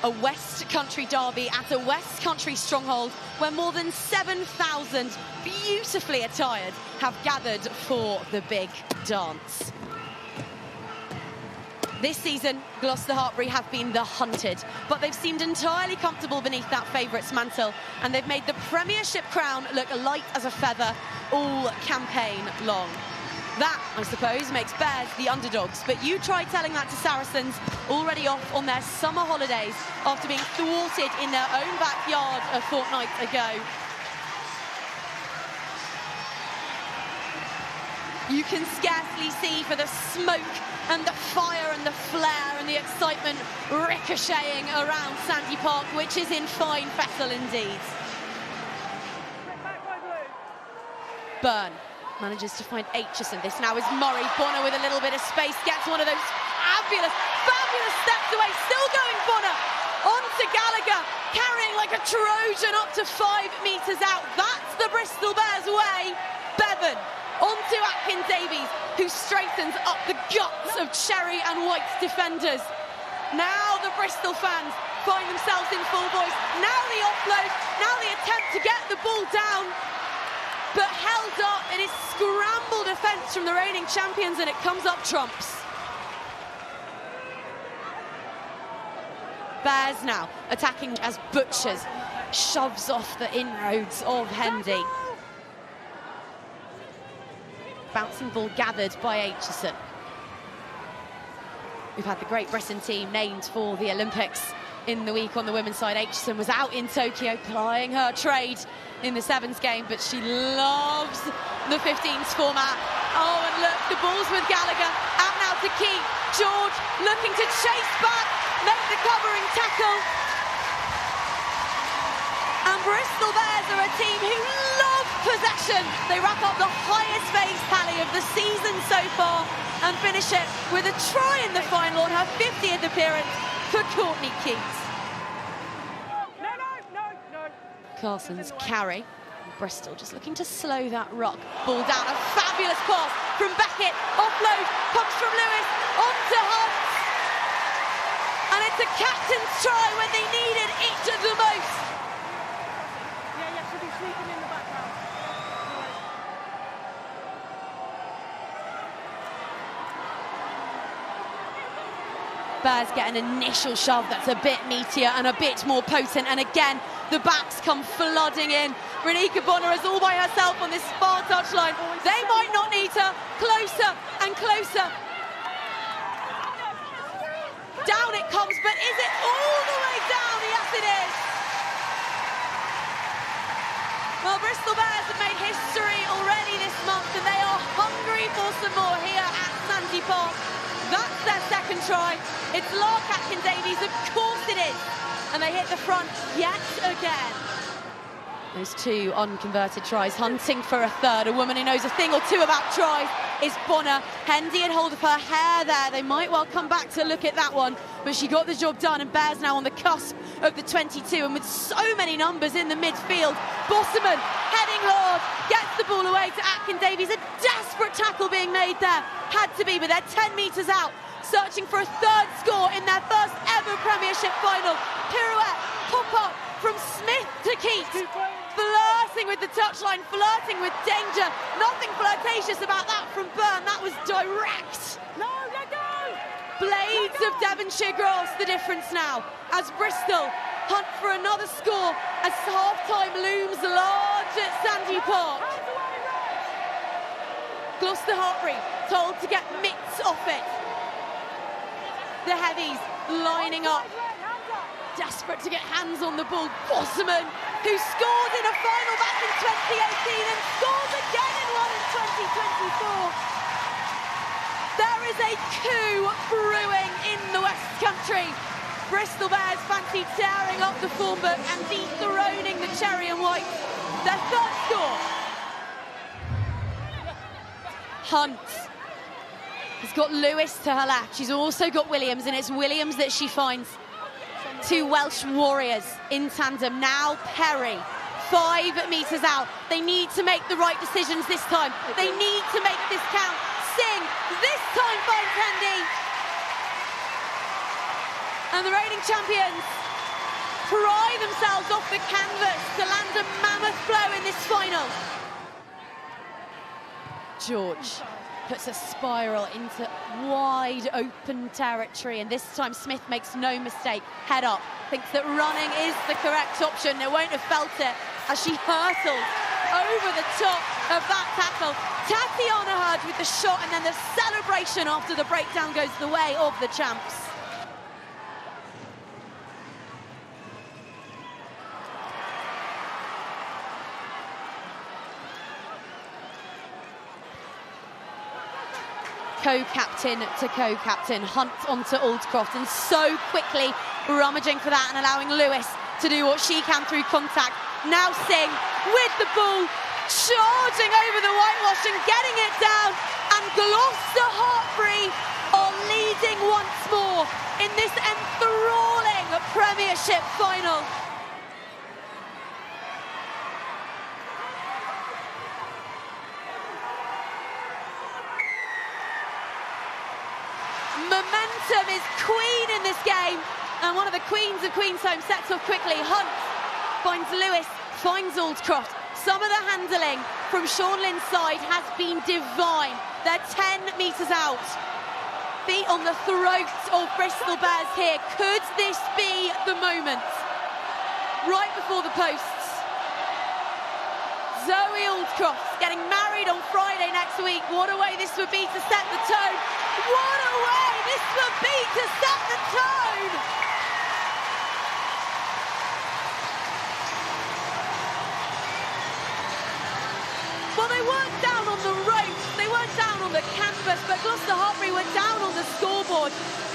a West Country derby at a West Country stronghold where more than 7,000 beautifully attired have gathered for the big dance. This season, Gloucester-Hartpury have been the hunted, but they've seemed entirely comfortable beneath that favourites mantle, and they've made the Premiership crown look light as a feather all campaign long. That, I suppose, makes Bears the underdogs, but you try telling that to Saracens, already off on their summer holidays after being thwarted in their own backyard a fortnight ago. You can scarcely see for the smoke and the fire and the flare and the excitement ricocheting around Sandy Park, which is in fine fettle indeed. Byrne manages to find Aitchison. This now is Murray. Bonner with a little bit of space, gets one of those fabulous steps away. Still going Bonner. On to Gallagher, carrying like a Trojan up to 5 metres out. That's the Bristol Bears way. Bevan on to Atkins-Davies, who straightens up the guts of Cherry and White's defenders. Now the Bristol fans find themselves in full voice. Now the offload, now the attempt to get the ball down. But held up, it is scrambled defence from the reigning champions, and it comes up trumps. Bears now attacking as Butchers shoves off the inroads of Hendy. Bouncing ball gathered by Aitchison. We've had the Great Britain team named for the Olympics in the week on the women's side. Aitchison was out in Tokyo plying her trade in the sevens game, but she loves the 15s format. Oh, and look, the ball's with Gallagher. Out now to Key. George looking to chase back, make the covering tackle. And Bristol Bears are a team who love possession. They rack up the highest base tally of the season so far and finish it with a try in the final on her 50th appearance for Courtney Keats. Carson's carry. Bristol just looking to slow that rock. Ball down, a fabulous pass from Beckett. Offload comes from Lewis, on to Hunt. And it's a captain's try when they needed it the most. Should be sleeping in the background. Bears get an initial shove that's a bit meatier and a bit more potent, and again the backs come flooding in. Renika Bonner is all by herself on this far touchline. They might not need her. Closer and closer. Down it comes, but is it all the way down? Yes, it is. Well, Bristol Bears have made history already this month, and they are hungry for some more here at Sandy Park. That's their second try. It's Lark Atkins-Davies, of course it is. And they hit the front yet again. Those two unconverted tries, hunting for a third. A woman who knows a thing or two about tries is Bonner. Hendy had hold of her hair there. They might well come back to look at that one, but she got the job done, and Bears now on the cusp of the 22, and with so many numbers in the midfield. Bosserman heading hard, gets the ball away to Atkins-Davies. A desperate tackle being made there. Had to be, but they're 10 metres out, searching for a third score in their first ever Premiership final. Pirouette, pop-up from Smith to Keats. Flirting with the touchline, flirting with danger. Nothing flirtatious about that from Byrne. That was direct. No, let go! Blades of Devonshire grass, the difference now, as Bristol hunt for another score as half-time looms large at Sandy Park. Gloucester-Hartpury told to get mitts off it. The heavies lining up, desperate to get hands on the ball. Bosserman, who scored in a final back in 2018 and scores again in one in 2024. There is a coup brewing in the West Country. Bristol Bears fancy tearing up the form book and dethroning the Cherry and White. Their third score. Hunt has got Lewis to her left. She's also got Williams, and it's Williams that she finds. Two Welsh warriors in tandem. Now Perry, 5 metres out. They need to make the right decisions this time. They need to make this count. Singh, this time finds Hendy. And the reigning champions pry themselves off the canvas to land a mammoth blow in this final. George puts a spiral into wide open territory, and this time Smith makes no mistake. Head up, thinks that running is the correct option. It won't have felt it as she hurtles over the top of that tackle. Tatiana Hurd with the shot, and then the celebration after the breakdown goes the way of the champs. Co-captain to co-captain, Hunt onto Aldcroft, and so quickly rummaging for that and allowing Lewis to do what she can through contact. Now Singh with the ball, charging over the whitewash and getting it down, and Gloucester-Hartpury are leading once more in this enthralling Premiership final. Momentum is queen in this game, and one of the queens of Queensholm sets off quickly. Hunt finds Lewis, finds Aldcroft. Some of the handling from Sean Lynn's side has been divine. They're 10 metres out. Feet on the throats of Bristol Bears here. Could this be the moment? Right before the posts. Zoe Aldcroft getting married on Friday next week. What a way this would be to set the tone. What a way this would be to set the tone. Well, they weren't down on the ropes, they weren't down on the canvas, but Gloucester-Hartpury were down on the scoreboard,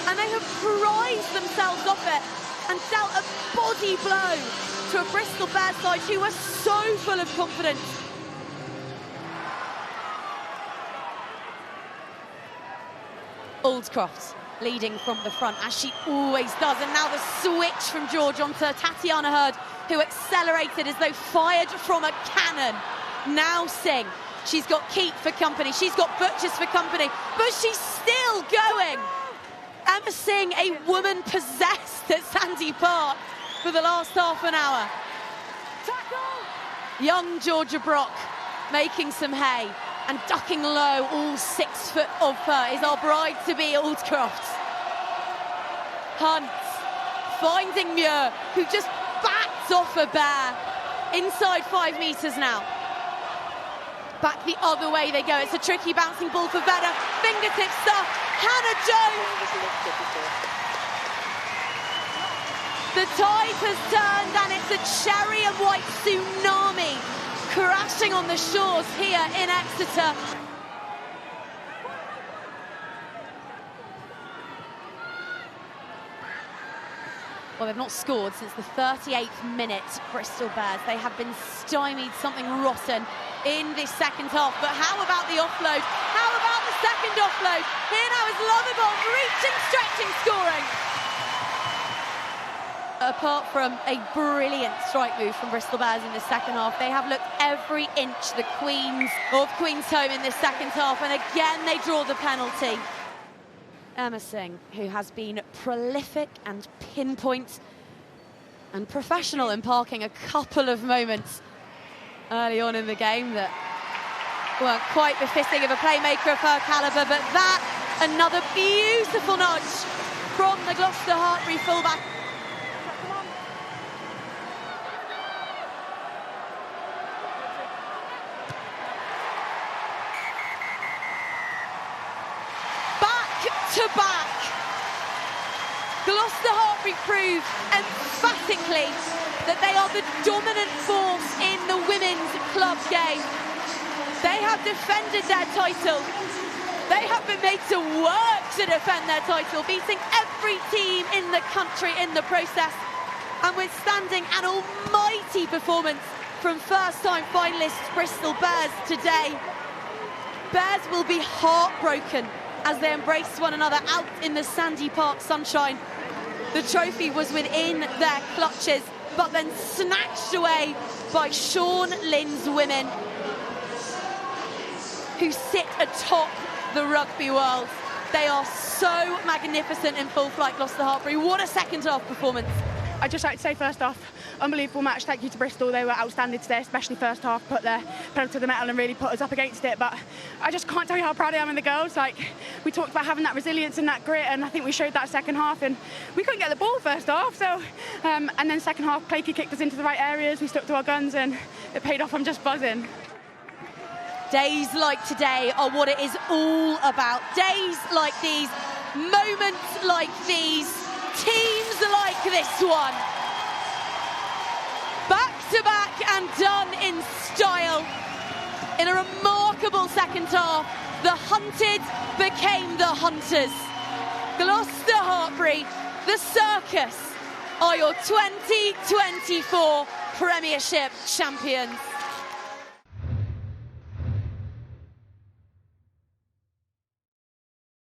and they have prized themselves off it and dealt a body blow to a Bristol Bears side who were so full of confidence. Aldcroft leading from the front, as she always does, and now the switch from George onto Tatiana Hurd, who accelerated as though fired from a cannon. Now Singh, she's got Keat for company, she's got Butchers for company, but she's still going. Emma Singh, a woman possessed at Sandy Park for the last half an hour. Tackle! Young Georgia Brock making some hay and ducking low, all 6 foot of her, is our bride-to-be Aldcroft. Hunt finding Muir, who just bats off a bear. Inside 5 metres now. Back the other way they go. It's a tricky bouncing ball for Vedder. Fingertip stuff. Hannah Jones. The tide has turned, and it's a cherry and white tsunami crashing on the shores here in Exeter. Well, they've not scored since the 38th minute, Bristol Bears. They have been stymied something rotten in this second half. But how about the offload? How about the second offload? Here now is Lovable, reaching, stretching, scoring. Apart from a brilliant strike move from Bristol Bears in the second half, they have looked every inch the queens of Queensholm in this second half, and again they draw the penalty. Emma Singh, who has been prolific and pinpoint and professional in parking a couple of moments early on in the game that weren't quite befitting of a playmaker of her calibre, but that, another beautiful nudge from the Gloucester-Hartpury fullback. To back, Gloucester-Hartpury prove emphatically that they are the dominant force in the women's club game. They have defended their title. They have been made to work to defend their title, beating every team in the country in the process, and withstanding an almighty performance from first-time finalists Bristol Bears today. Bears will be heartbroken as they embrace one another out in the Sandy Park sunshine. The trophy was within their clutches, but then snatched away by Sean Lynn's women, who sit atop the rugby world. They are so magnificent in full flight, Gloucester-Hartpury. What a second half performance. I'd just like to say, first off, unbelievable match. Thank you to Bristol. They were outstanding today, especially first half, put their pedal to the metal and really put us up against it. But I just can't tell you how proud I am of the girls. Like, we talked about having that resilience and that grit, and I think we showed that second half. And we couldn't get the ball first half, so and then second half, Clayton kicked us into the right areas. We stuck to our guns, and it paid off. I'm just buzzing. Days like today are what it is all about. Days like these, moments like these, teams like this one. Back to back and done in style. In a remarkable second half, the hunted became the hunters. Gloucester-Hartpury, the Circus, are your 2024 Premiership champions.